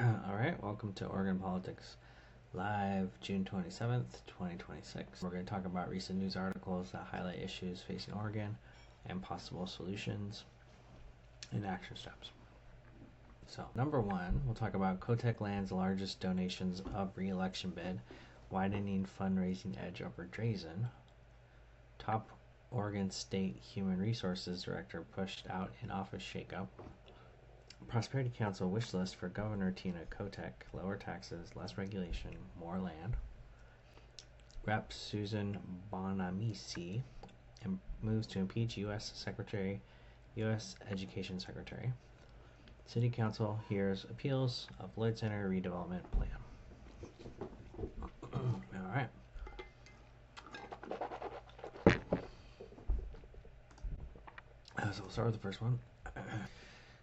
All right, welcome to Oregon Politics Live, June 27th, 2026. We're going to talk about recent news articles that highlight issues facing Oregon and possible solutions and action steps. So, number one, we'll talk about Kotek lands largest donations of re-election bid, widening fundraising edge over Drazan. Top Oregon State Human Resources Director pushed out in office shakeup. Prosperity Council wish list for Governor Tina Kotek: lower taxes, less regulation, more land. Rep. Suzanne Bonamici moves to impeach U.S. Education Secretary. City Council hears appeals of Lloyd Center redevelopment plan. All right. So we'll start with the first one.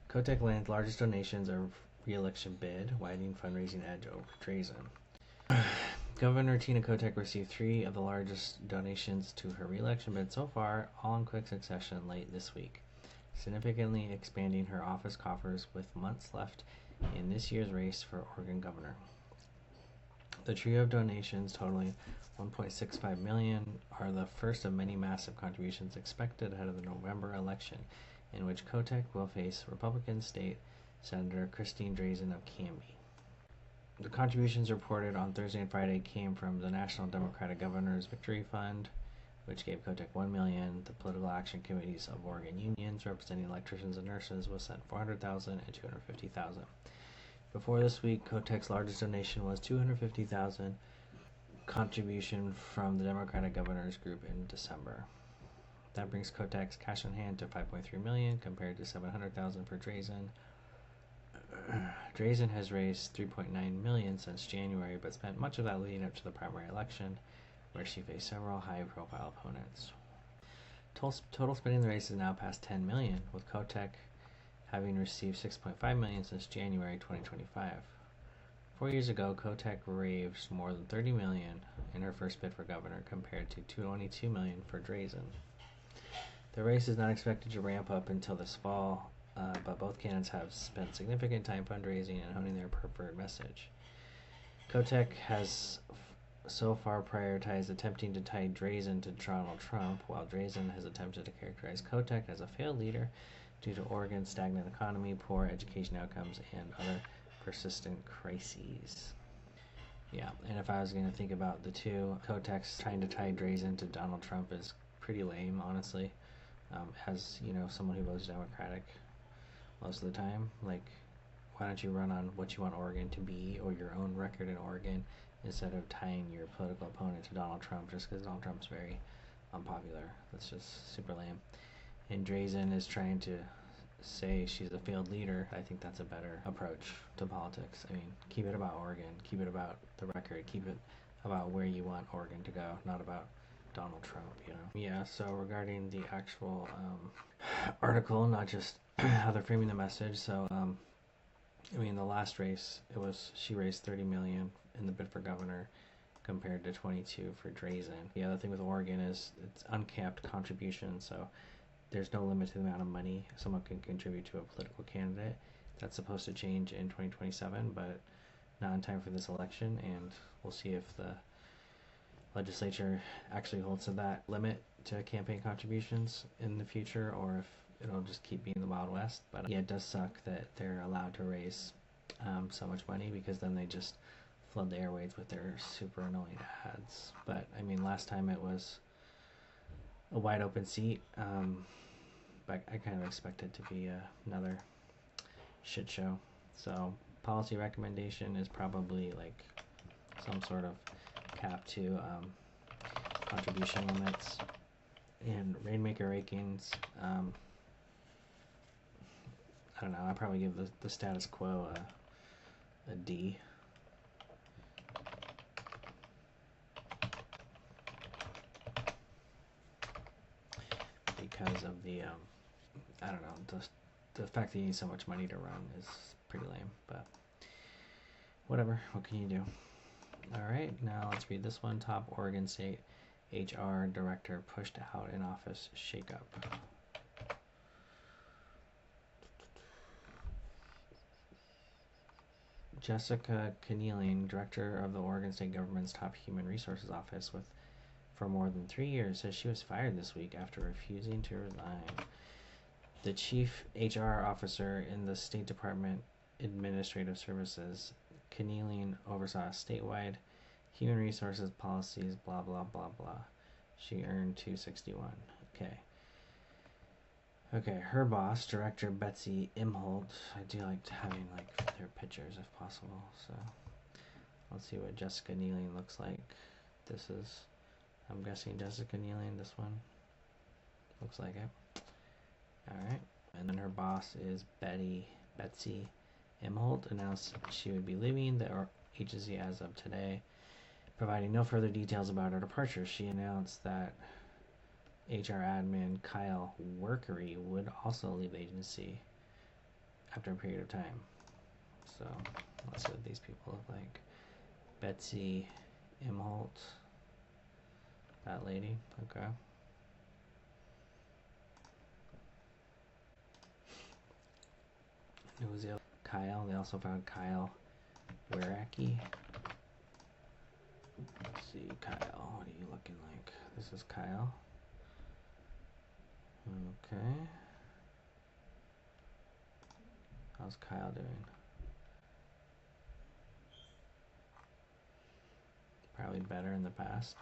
Kotek lands largest donations of re-election bid, widening fundraising edge over Drazan. Governor Tina Kotek received 3 of the largest donations to her re-election bid so far, all in quick succession late this week, significantly expanding her office coffers with months left in this year's race for Oregon governor. The trio of donations totaling $1.65 million are the first of many massive contributions expected ahead of the November election, in which Kotek will face Republican State Senator Christine Drazan of Canby. The contributions reported on Thursday and Friday came from the National Democratic Governor's Victory Fund, which gave Kotek $1 million. The political action committees of Oregon unions representing electricians and nurses was sent $400,000 and $250,000. Before this week, Kotek's largest donation was $250,000 contribution from the Democratic Governors Group in December. That brings Kotek's cash on hand to $5.3 million compared to $700,000 for Drazan. Drazan has raised $3.9 million since January, but spent much of that leading up to the primary election, where she faced several high-profile opponents. Total spending the race is now past $10 million, with Kotek having received $6.5 million since January 2025. 4 years ago, Kotek raised more than $30 million in her first bid for governor, compared to $22 million for Drazan. The race is not expected to ramp up until this fall, but both candidates have spent significant time fundraising and honing their preferred message. Kotek has so far prioritized attempting to tie Drazan to Donald Trump, while Drazan has attempted to characterize Kotek as a failed leader due to Oregon's stagnant economy, poor education outcomes, and other persistent crises. Yeah, and if I was going to think about the two, Kotek's trying to tie Drazan to Donald Trump is pretty lame, honestly. As someone who votes Democratic most of the time, like, why don't you run on what you want Oregon to be or your own record in Oregon instead of tying your political opponent to Donald Trump just because Donald Trump's very unpopular? That's just super lame. And Drazan is trying to say she's a failed leader. I think that's a better approach to politics. I mean, keep it about Oregon, keep it about the record, keep it about where you want Oregon to go, not about Donald Trump, Yeah, so regarding the actual article, not just how they're framing the message, so the last race, she raised $30 million in the bid for governor compared to 22 for Drazan. The other thing with Oregon is it's uncapped contribution, so there's no limit to the amount of money someone can contribute to a political candidate. That's supposed to change in 2027, but not in time for this election, and we'll see if the legislature actually holds to that limit to campaign contributions in the future, or if it'll just keep being the Wild West. But yeah, it does suck that they're allowed to raise so much money, because then they just flood the airwaves with their super annoying ads. But last time it was a wide open seat, but I kind of expect it to be another shit show. So policy recommendation is probably like some sort of cap to contribution limits, and Rainmaker rankings. I don't know, I'd probably give the status quo a D. Because of the I don't know, the fact that you need so much money to run is pretty lame, but whatever, what can you do? Alright, now let's read this one. Top Oregon State HR Director pushed out in office shakeup. Jessica Kenealing, director of the Oregon State Government's top human resources office for more than 3 years, says she was fired this week after refusing to resign. The chief HR officer in the State Department Administrative Services, Kenealing, oversaw statewide human resources policies, blah, blah, blah, blah. She earned $261. Okay, her boss, Director Betsy Imholt. I do like having their pictures if possible. So let's see what Jessica Kenealing looks like. This is, I'm guessing Jessica Kenealing. This one looks like it. All right, and then her boss is Betsy Imholt. Announced she would be leaving the agency as of today, providing no further details about her departure. She announced that HR admin Kyle Workery would also leave the agency after a period of time. So let's see what these people look like. Betsy Imholt, that lady. Okay. Who was the other? Kyle. They also found Kyle Weracki. Let's see, Kyle. What are you looking like? This is Kyle. Okay. How's Kyle doing? Probably better in the past.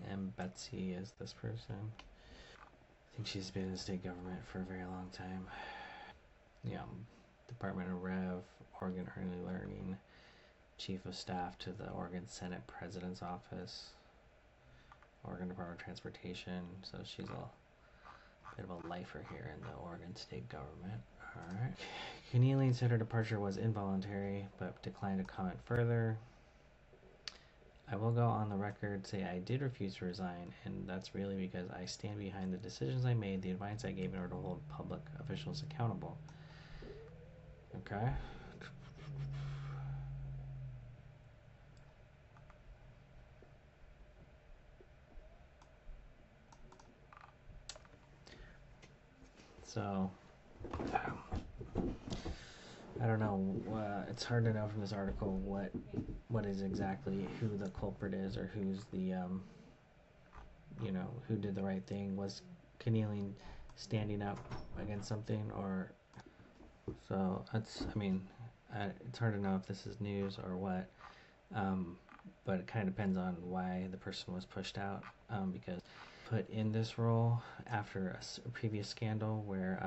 And Betsy is this person. I think she's been in state government for a very long time. Yeah, Department of Rev, Oregon Early Learning, Chief of Staff to the Oregon Senate President's Office, Oregon Department of Transportation. So she's a bit of a lifer here in the Oregon state government. Alright. Kenealing said her departure was involuntary, but declined to comment further. I will go on the record, say I did refuse to resign, and that's really because I stand behind the decisions I made, the advice I gave in order to hold public officials accountable. Okay. So, I don't know. It's hard to know from this article what is exactly who the culprit is, or who's the who did the right thing. Was Kenealing standing up against something, or so? It's hard to know if this is news or what. But it kind of depends on why the person was pushed out. Because put in this role after a previous scandal where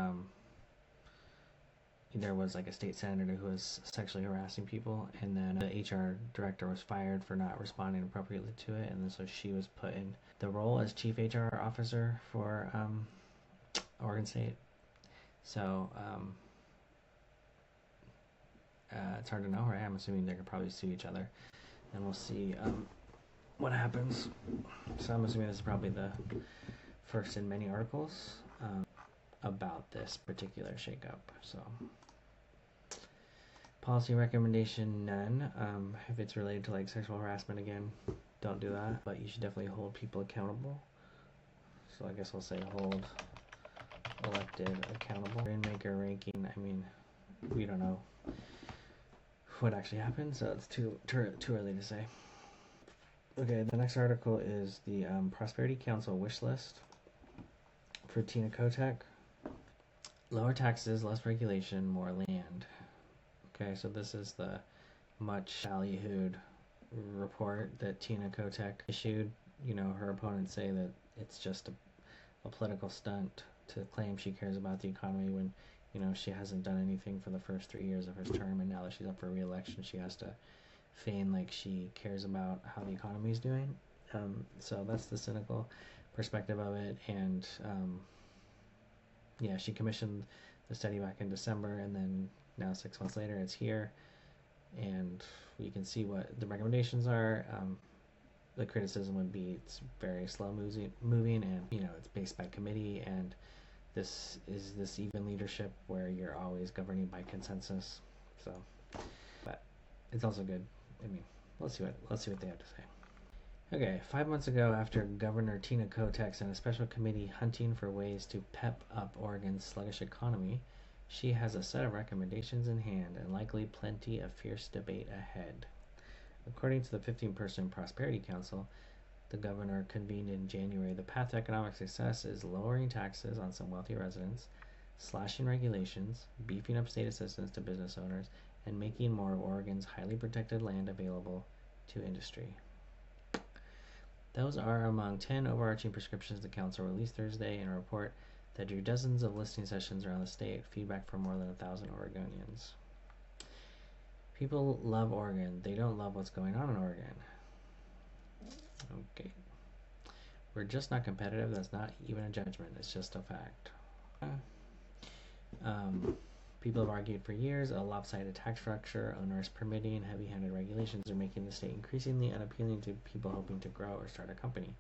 there was like a state senator who was sexually harassing people, and then the HR director was fired for not responding appropriately to it, and then so she was put in the role as chief HR officer for Oregon State. So it's hard to know, right? I'm assuming they could probably sue each other, and we'll see what happens. So I'm assuming this is probably the first in many articles about this particular shakeup. So policy recommendation none. If it's related to like sexual harassment, again, don't do that, but you should definitely hold people accountable. So I guess I'll say hold elected accountable. Rainmaker ranking, I mean, we don't know what actually happened, so it's too early to say. Okay, the next article is the Prosperity Council wish list for Tina Kotek. Lower taxes, less regulation, more land. Okay, so this is the much ballyhooed report that Tina Kotek issued. Her opponents say that it's just a political stunt to claim she cares about the economy when, she hasn't done anything for the first 3 years of her term, and now that she's up for re-election, she has to feign like she cares about how the economy is doing. So that's the cynical perspective of it, and she commissioned the study back in December, and then now 6 months later it's here, and we can see what the recommendations are. The criticism would be it's very slow moving, and it's based by committee, and this is this even leadership where you're always governing by consensus. So, but it's also good. I mean, let's see what they have to say. Okay, 5 months ago, after Governor Tina Kotek sent a special committee hunting for ways to pep up Oregon's sluggish economy, She has a set of recommendations in hand and likely plenty of fierce debate ahead. According to the 15-person Prosperity Council the governor convened in January, the path to economic success is lowering taxes on some wealthy residents, slashing regulations, beefing up state assistance to business owners, and making more of Oregon's highly protected land available to industry. Those are among 10 overarching prescriptions the council released Thursday in a report that drew dozens of listening sessions around the state, feedback from more than 1,000 Oregonians. People love Oregon. They don't love what's going on in Oregon. Okay. We're just not competitive. That's not even a judgment. It's just a fact. People have argued for years a lopsided tax structure, onerous permitting, heavy-handed regulations are making the state increasingly unappealing to people hoping to grow or start a company.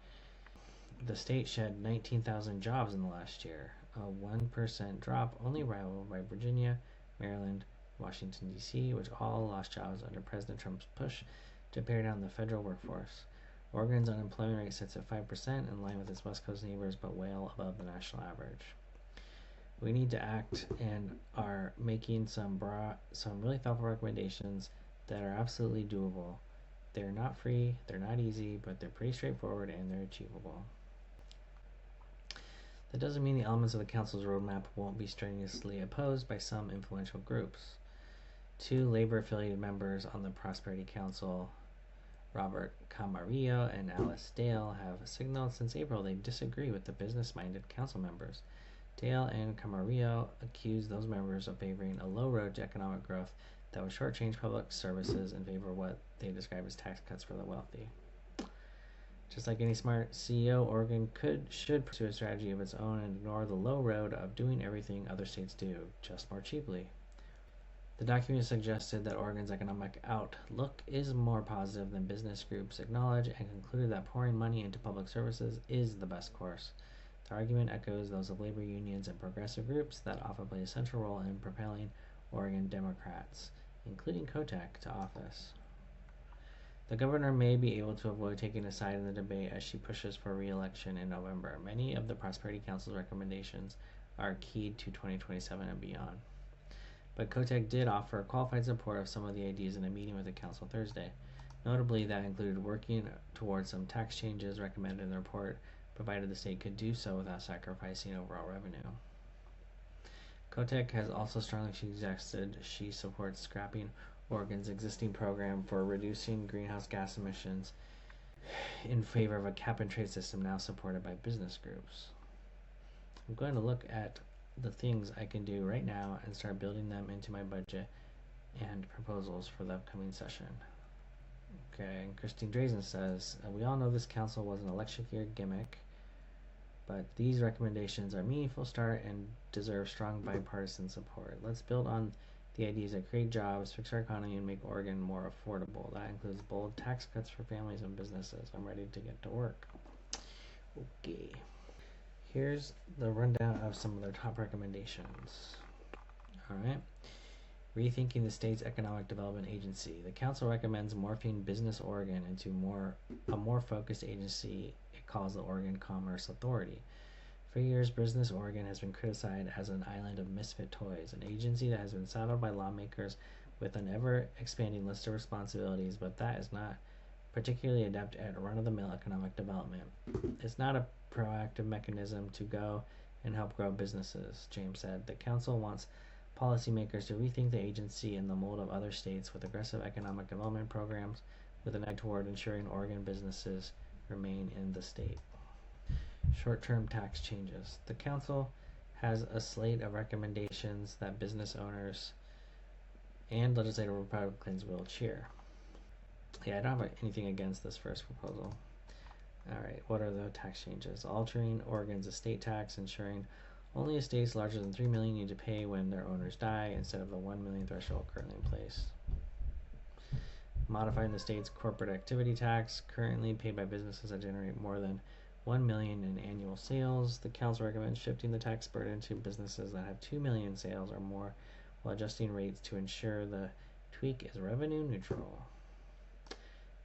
The state shed 19,000 jobs in the last year, a 1% drop only rivaled by Virginia, Maryland, Washington, D.C., which all lost jobs under President Trump's push to pare down the federal workforce. Oregon's unemployment rate sits at 5%, in line with its West Coast neighbors, but well above the national average. We need to act and are making some really thoughtful recommendations that are absolutely doable. They're not free, they're not easy, but they're pretty straightforward and they're achievable. That doesn't mean the elements of the council's roadmap won't be strenuously opposed by some influential groups. 2 labor-affiliated members on the Prosperity Council, Robert Camarillo and Alice Dale, have signaled since April they disagree with the business-minded council members. Dale and Camarillo accused those members of favoring a low road to economic growth that would shortchange public services in favor of what they describe as tax cuts for the wealthy. Just like any smart CEO, Oregon should pursue a strategy of its own and ignore the low road of doing everything other states do, just more cheaply. The document suggested that Oregon's economic outlook is more positive than business groups acknowledge and concluded that pouring money into public services is the best course. The argument echoes those of labor unions and progressive groups that often play a central role in propelling Oregon Democrats, including Kotek, to office. The governor may be able to avoid taking a side in the debate as she pushes for re-election in November. Many of the Prosperity Council's recommendations are keyed to 2027 and beyond. But Kotek did offer qualified support of some of the ideas in a meeting with the council Thursday. Notably, that included working towards some tax changes recommended in the report, provided the state could do so without sacrificing overall revenue. Kotek has also strongly suggested she supports scrapping Oregon's existing program for reducing greenhouse gas emissions in favor of a cap-and-trade system now supported by business groups. I'm going to look at the things I can do right now and start building them into my budget and proposals for the upcoming session. Okay, and Christine Drazan says, we all know this council was an election year gimmick, but these recommendations are a meaningful start and deserve strong bipartisan support. Let's build on the ideas that create jobs, fix our economy, and make Oregon more affordable. That includes bold tax cuts for families and businesses. I'm ready to get to work. Okay. Here's the rundown of some of their top recommendations. Alright. Rethinking the state's economic development agency. The council recommends morphing Business Oregon into a more focused agency it calls the Oregon Commerce Authority. For years, Business Oregon has been criticized as an island of misfit toys, an agency that has been saddled by lawmakers with an ever-expanding list of responsibilities, but that is not particularly adept at run-of-the-mill economic development. It's not a proactive mechanism to go and help grow businesses, James said. The council wants policymakers to rethink the agency in the mold of other states with aggressive economic development programs with an eye toward ensuring Oregon businesses remain in the state. Short-term tax changes. The council has a slate of recommendations that business owners and legislative Republicans will cheer. Yeah, I don't have anything against this first proposal. Alright, what are the tax changes? Altering Oregon's estate tax, ensuring only estates larger than $3 million need to pay when their owners die instead of the $1 million threshold currently in place. Modifying the state's corporate activity tax, currently paid by businesses that generate more than $1 million in annual sales. The council recommends shifting the tax burden to businesses that have $2 million sales or more while adjusting rates to ensure the tweak is revenue neutral.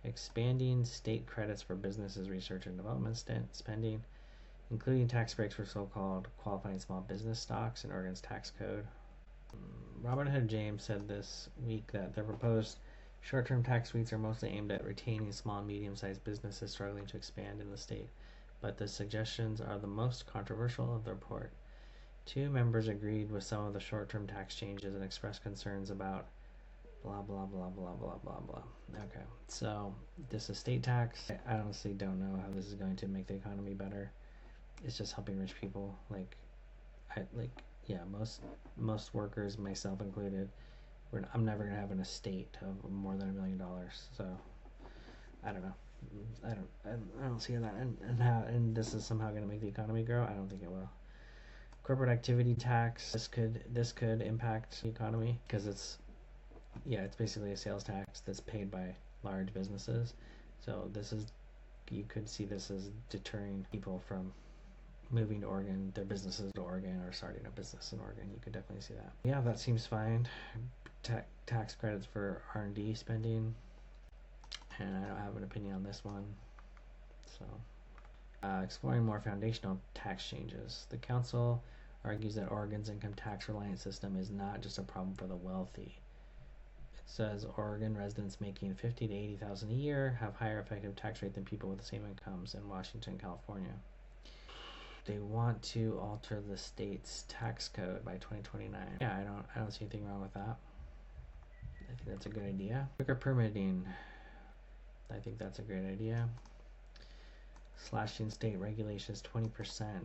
Expanding state credits for businesses' research and development spending, including tax breaks for so-called qualifying small business stocks in Oregon's tax code. Robert Hood James said this week that the proposed short-term tax suites are mostly aimed at retaining small and medium-sized businesses struggling to expand in the state, but the suggestions are the most controversial of the report. Two members agreed with some of the short-term tax changes and expressed concerns about blah blah blah blah blah blah blah. Okay, so this estate tax, I honestly don't know how this is going to make the economy better. It's just helping rich people. Most workers, myself included, I'm never gonna have an estate of more than $1 million. So I don't know. I don't see that. And this is somehow gonna make the economy grow. I don't think it will. Corporate activity tax. This could impact the economy because it's basically a sales tax that's paid by large businesses. So you could see this as deterring people from moving to Oregon, their businesses to Oregon, or starting a business in Oregon. You could definitely see that. Yeah, that seems fine. Tax credits for R&D spending, and I don't have an opinion on this one. So, exploring more foundational tax changes. The council argues that Oregon's income tax reliant system is not just a problem for the wealthy. It says Oregon residents making $50,000 to $80,000 a year have higher effective tax rate than people with the same incomes in Washington, California. They want to alter the state's tax code by 2029. Yeah, I don't see anything wrong with that. I think that's a good idea. Quicker permitting. I think that's a great idea. Slashing state regulations 20%.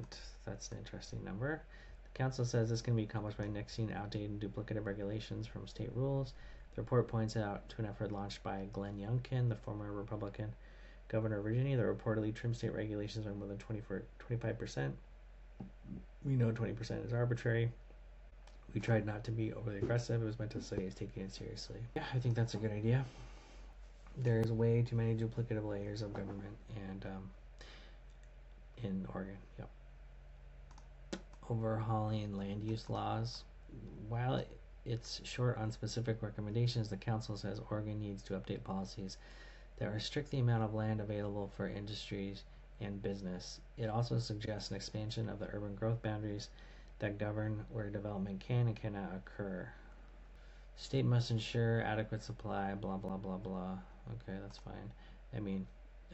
That's an interesting number. The council says this can be accomplished by nixing outdated and duplicative regulations from state rules. The report points out to an effort launched by Glenn Youngkin, the former Republican governor of Virginia, that reportedly trimmed state regulations by more than 25%. We know 20% is arbitrary. We tried not to be overly aggressive. It was meant to say it's taking it seriously. Yeah, I think that's a good idea. There's way too many duplicative layers of government and in Oregon. Yep. Overhauling land use laws. While it's short on specific recommendations, the council says Oregon needs to update policies that restrict the amount of land available for industries and business. It also suggests an expansion of the urban growth boundaries that govern where development can and cannot occur. State must ensure adequate supply, blah blah blah blah. Okay, that's fine. I mean,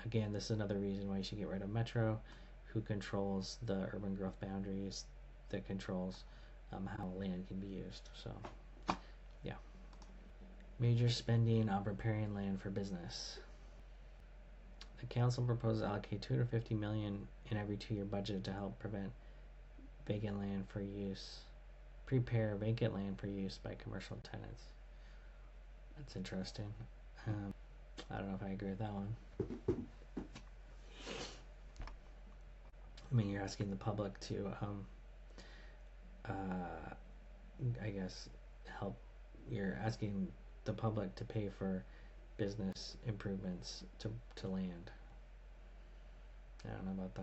again, this is another reason why you should get rid of Metro, who controls the urban growth boundaries, that controls how land can be used. So, yeah. Major spending on preparing land for business. The council proposes to allocate $250 million in every 2-year budget to help prepare vacant land for use by commercial tenants. That's interesting. I don't know if I agree with that one. I mean, you're asking the public to, I guess, help. You're asking the public to pay for business improvements to land. I don't know about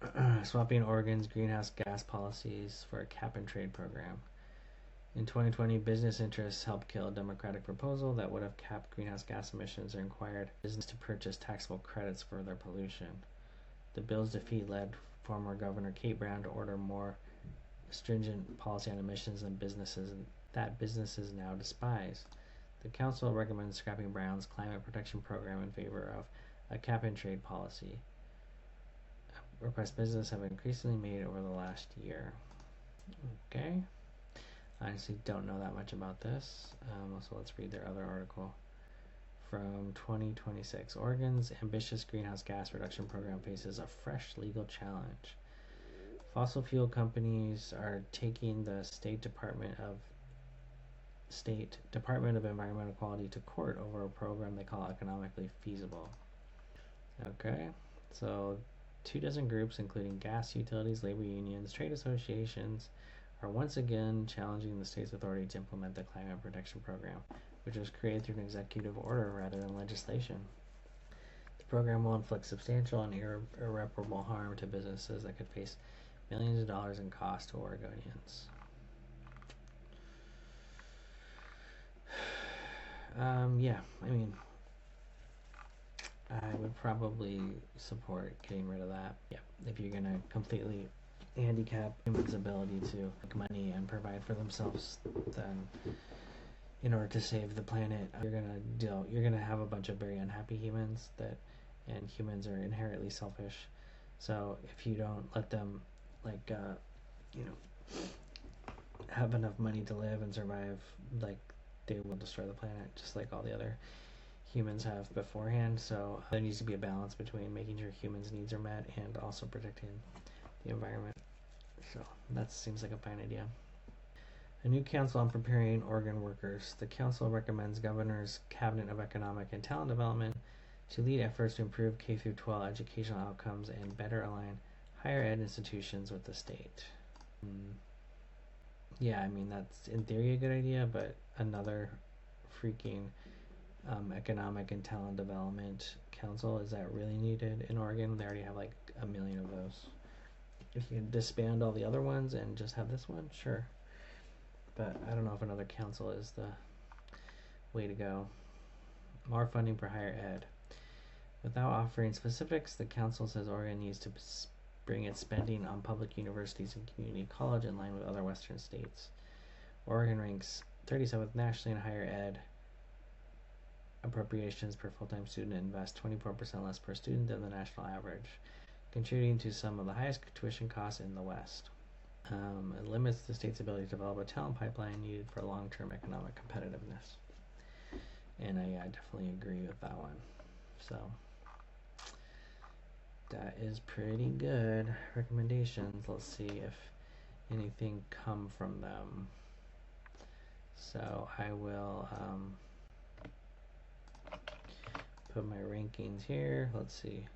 that. Swapping Oregon's greenhouse gas policies for a cap and trade program. In 2020, business interests helped kill a Democratic proposal that would have capped greenhouse gas emissions and required business to purchase taxable credits for their pollution. The bill's defeat led former Governor Kate Brown to order more stringent policy on emissions than businesses now despise. The council recommends scrapping Brown's climate protection program in favor of a cap and trade policy. Requests business have increasingly made over the last year. Okay. I honestly don't know that much about this. So let's read their other article. From 2026, Oregon's ambitious greenhouse gas reduction program faces a fresh legal challenge. Fossil fuel companies are taking the State Department of Environmental Quality to court over a program they call economically feasible. Okay, so 24 groups, including gas utilities, labor unions, trade associations, are once again challenging the state's authority to implement the climate protection program, which was created through an executive order rather than legislation. The program will inflict substantial and irreparable harm to businesses that could face millions of dollars in cost to Oregonians. Yeah, I mean, I would probably support getting rid of that. Yeah, if you're gonna completely handicap humans' ability to make money and provide for themselves, then in order to save the planet, you're gonna have a bunch of very unhappy humans and humans are inherently selfish. So if you don't let them, like, have enough money to live and survive, like, they will destroy the planet, just like all the other humans have beforehand. So there needs to be a balance between making sure humans' needs are met and also protecting the environment. So that seems like a fine idea. A new council on preparing Oregon workers. The council recommends Governor's Cabinet of Economic and Talent Development to lead efforts to improve K-12 educational outcomes and better align higher ed institutions with the state. Yeah, I mean, that's in theory a good idea, but another freaking economic and talent development council, is that really needed in Oregon? They already have like 1 million of those. If you can disband all the other ones and just have this one, sure. But I don't know if another council is the way to go. More funding for higher ed. Without offering specifics, the council says Oregon needs to bring its spending on public universities and community college in line with other Western states. Oregon ranks 37th nationally in higher ed appropriations per full-time student and invests 24% less per student than the national average, contributing to some of the highest tuition costs in the West. It limits the state's ability to develop a talent pipeline needed for long-term economic competitiveness. And I definitely agree with that one. So that is pretty good recommendations. Let's see if anything come from them. So I will put my rankings here. Let's see.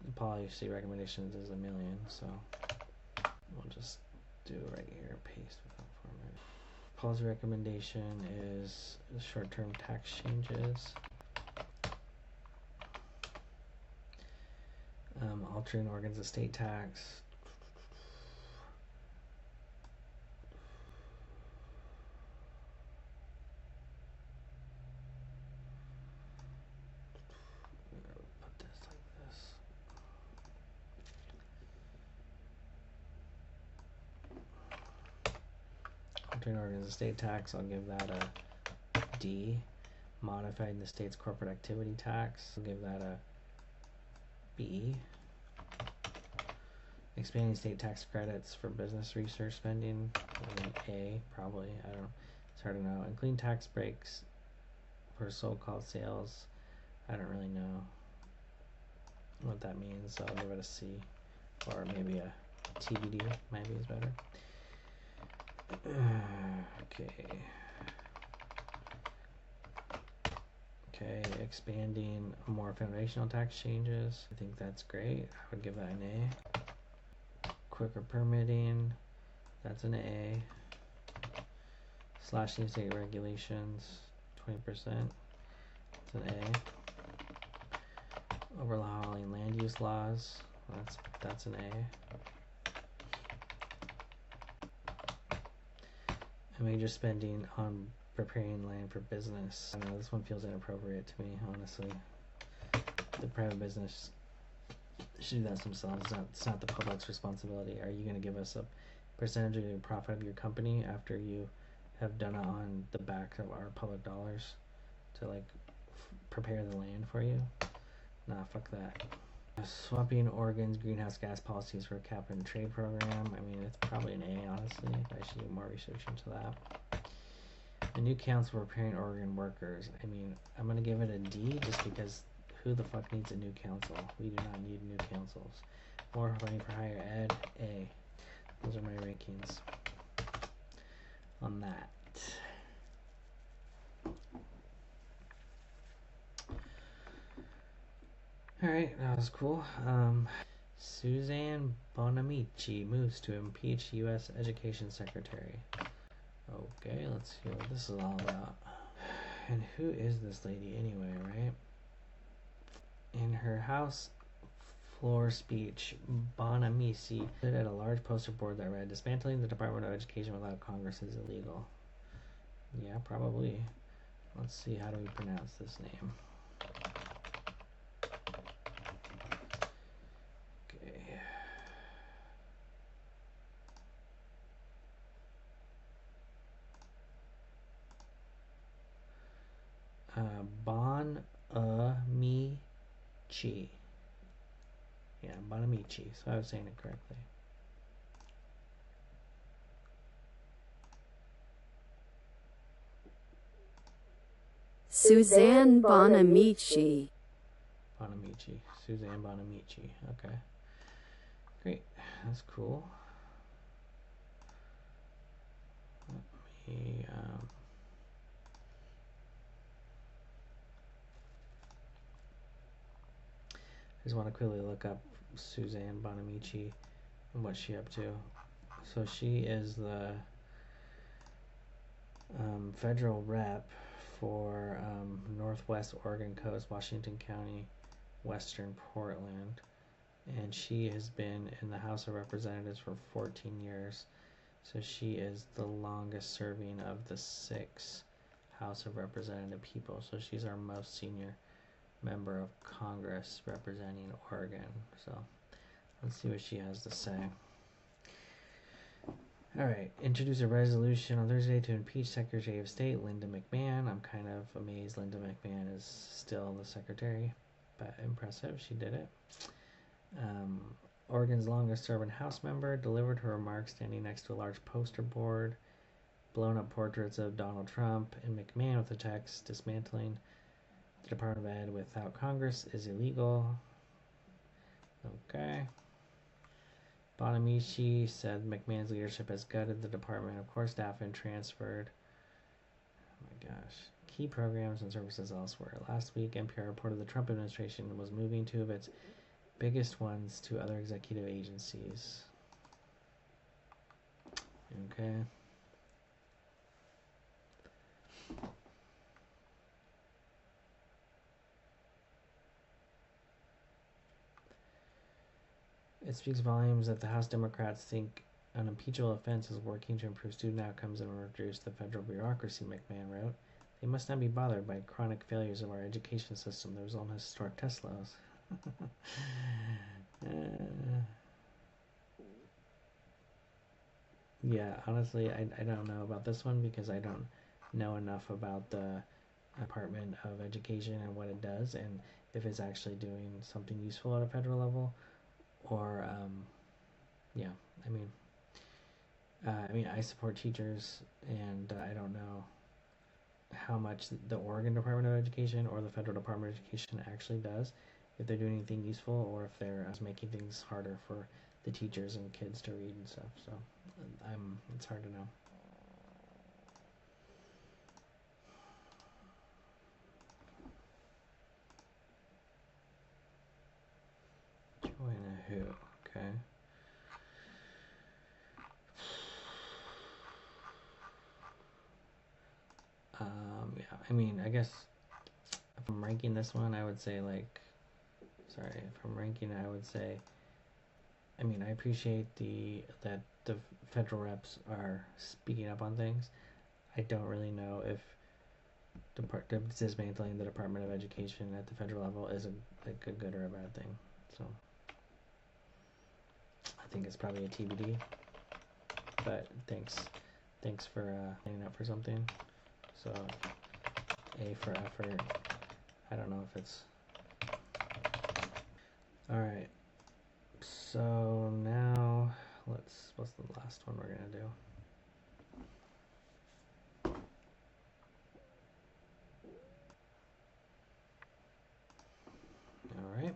The policy recommendations is 1 million, so we'll just do it right here, paste without format. Policy recommendation is short-term tax changes. Altering Oregon's estate tax. Put this like this. Altering Oregon's estate tax, I'll give that a D. Modifying the state's corporate activity tax, I'll give that a B. Expanding state tax credits for business research spending, A, probably. I don't know. It's hard to know. And clean tax breaks for so-called sales. I don't really know what that means, so I'll give it a C. Or maybe a TBD, maybe is better. Okay, expanding more foundational tax changes. I think that's great. I would give that an A. Quicker permitting, that's an A. Slashing state regulations, 20%, that's an A. Overhauling land use laws, that's an A. And major spending on preparing land for business. I don't know, this one feels inappropriate to me, honestly. The private business should do that themselves. It's not the public's responsibility. Are you going to give us a percentage of your profit of your company after you have done it on the back of our public dollars to like prepare the land for you? Nah, fuck that. Swapping Oregon's greenhouse gas policies for a cap and trade program. I mean, it's probably an A, honestly. I should do more research into that. The new council for preparing Oregon workers. I mean, I'm going to give it a D just because who the fuck needs a new council? We do not need new councils. More funding for higher ed, A. Those are my rankings on that. Alright, that was cool. Suzanne Bonamici moves to impeach U.S. Education Secretary. Okay, let's hear what this is all about. And who is this lady anyway, right? In her House floor speech, Bonamici stood at a large poster board that read, "Dismantling the Department of Education without Congress is illegal." Yeah, probably. Let's see, how do we pronounce this name? Okay. Bonamici. Yeah, Bonamici. So I was saying it correctly. Suzanne Bonamici. Bonamici. Suzanne Bonamici. Okay. Great. That's cool. Let me just want to quickly look up Suzanne Bonamici and what she's up to. So she is the federal rep for Northwest Oregon Coast, Washington County, Western Portland, and she has been in the House of Representatives for 14 years. So she is the longest serving of the 6 House of Representative people. So she's our most senior member of Congress representing Oregon. So let's see what she has to say. All right, introduce a resolution on Thursday to impeach Secretary of State Linda McMahon. I'm kind of amazed Linda McMahon is still the secretary, but impressive, she did it. Oregon's longest serving House member delivered her remarks standing next to a large poster board, blown up portraits of Donald Trump and McMahon with the text, dismantling the Department of Ed without Congress is illegal. Okay. Bonamici said McMahon's leadership has gutted the department of core staff and transferred, oh my gosh, key programs and services elsewhere. Last week, NPR reported the Trump administration was moving 2 of its biggest ones to other executive agencies. Okay. It speaks volumes that the House Democrats think an impeachable offense is working to improve student outcomes and reduce the federal bureaucracy, McMahon wrote. They must not be bothered by chronic failures of our education system that result in historic test lows. Yeah, honestly, I don't know about this one because I don't know enough about the Department of Education and what it does and if it's actually doing something useful at a federal level or yeah, I mean I support teachers and I don't know how much the Oregon Department of Education or the federal Department of Education actually does, if they're doing anything useful or if they're making things harder for the teachers and kids to read and stuff. So it's hard to know. Join a who? Okay. Yeah, I mean, I guess if I'm ranking this one, I would say like, sorry, if I'm ranking it, I would say, I mean, I appreciate that the federal reps are speaking up on things. I don't really know if dismantling the Department of Education at the federal level is a good or a bad thing. So I think it's probably a TBD. But thanks for standing up for something. So A for effort. I don't know if it's all right. So now what's the last one we're gonna do? All right.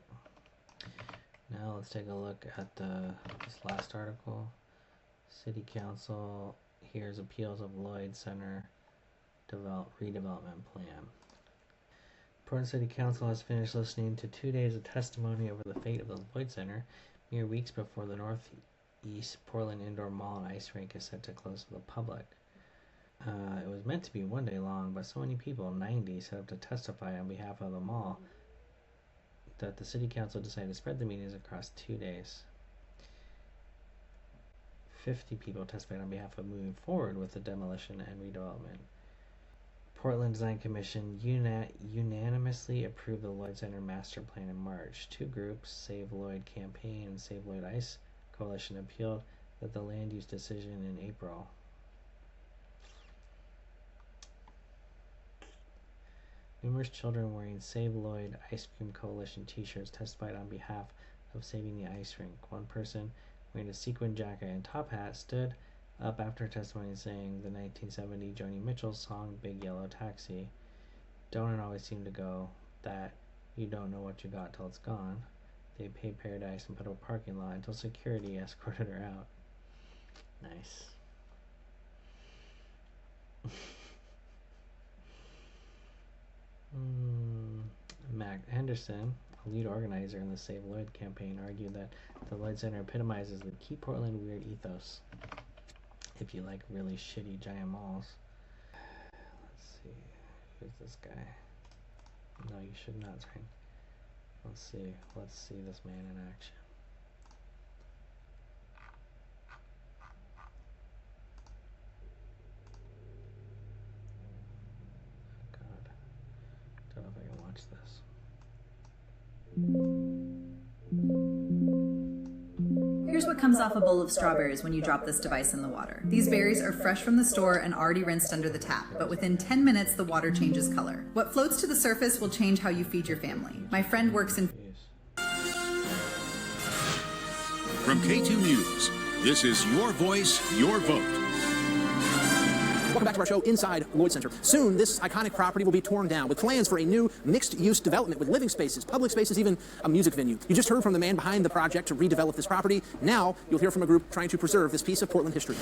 Now let's take a look at this last article. City Council hears appeals of Lloyd Center redevelopment plan. Portland City Council has finished listening to 2 days of testimony over the fate of the Lloyd Center, mere weeks before the Northeast Portland Indoor Mall and Ice Rink is set to close to the public. It was meant to be 1 day long, but so many people, 90, set up to testify on behalf of the mall that the City Council decided to spread the meetings across 2 days. 50 people testified on behalf of moving forward with the demolition and redevelopment. Portland Design Commission unanimously approved the Lloyd Center master plan in March. 2 groups, Save Lloyd Campaign and Save Lloyd Ice Coalition, appealed that the land use decision in April. Numerous children wearing Save Lloyd Ice Cream Coalition t-shirts testified on behalf of saving the ice rink. One person wearing a sequin jacket and top hat stood up after testimony saying the 1970 Joni Mitchell song Big Yellow Taxi. Don't it always seem to go that you don't know what you got till it's gone? They paid Paradise and put up a parking lot until security escorted her out. Nice. Mac Henderson, a lead organizer in the Save Lloyd campaign, argued that the Lloyd Center epitomizes the Keep Portland Weird ethos. If you like really shitty giant malls. Let's see. Who's this guy? No, you should not drink. Let's see. Let's see this man in action. Oh God. Don't know if I can watch this. Here's what comes off a bowl of strawberries when you drop this device in the water. These berries are fresh from the store and already rinsed under the tap, but within 10 minutes the water changes color. What floats to the surface will change how you feed your family. My friend works in... From K2 News, this is Your Voice, Your Vote. Welcome back to our show inside Lloyd Center. Soon, this iconic property will be torn down with plans for a new mixed-use development with living spaces, public spaces, even a music venue. You just heard from the man behind the project to redevelop this property. Now, you'll hear from a group trying to preserve this piece of Portland history.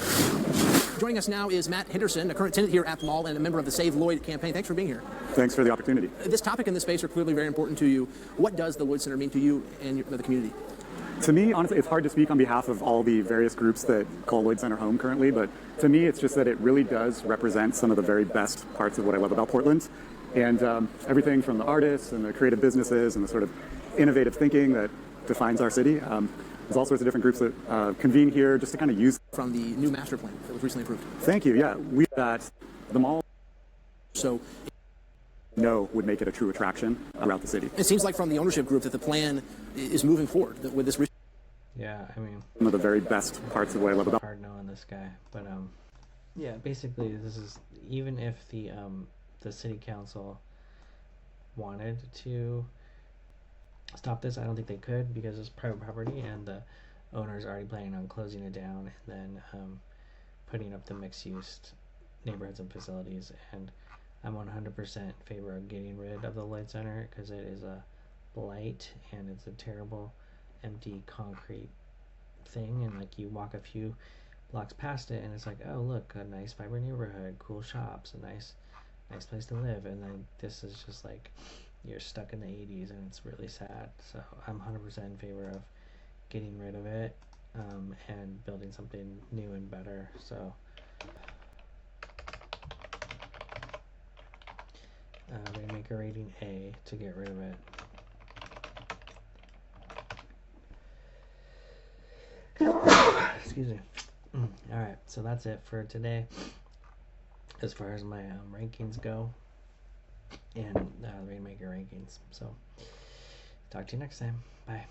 Joining us now is Matt Henderson, a current tenant here at the mall and a member of the Save Lloyd campaign. Thanks for being here. Thanks for the opportunity. This topic and this space are clearly very important to you. What does the Lloyd Center mean to you and the community? To me, honestly, it's hard to speak on behalf of all the various groups that call Lloyd Center home currently, but to me, it's just that it really does represent some of the very best parts of what I love about Portland. And everything from the artists and the creative businesses and the sort of innovative thinking that defines our city. There's all sorts of different groups that convene here just to kind of use. From the new master plan that was recently approved. Thank you. Yeah, we that the mall So would make it a true attraction throughout the city. it seems like from the ownership group that the plan is moving forward with this. Yeah, I mean, Some of the very best parts of what I love about. hard knowing this guy, but yeah, basically this is, even if the city council wanted to stop this, I don't think they could because it's private property and the owner's already planning on closing it down and then putting up the mixed-use neighborhoods and facilities. And I'm 100% in favor of getting rid of the Lloyd Center because it is a blight and it's a terrible empty concrete thing, and like you walk a few blocks past it and it's like, oh look, a nice vibrant neighborhood, cool shops, a nice place to live, and then this is just like you're stuck in the 80s and it's really sad. So I'm 100% in favor of getting rid of it and building something new and better. So Rainmaker rating A to get rid of it. Excuse me. Alright, so that's it for today as far as my rankings go and Rainmaker rankings. So talk to you next time. Bye.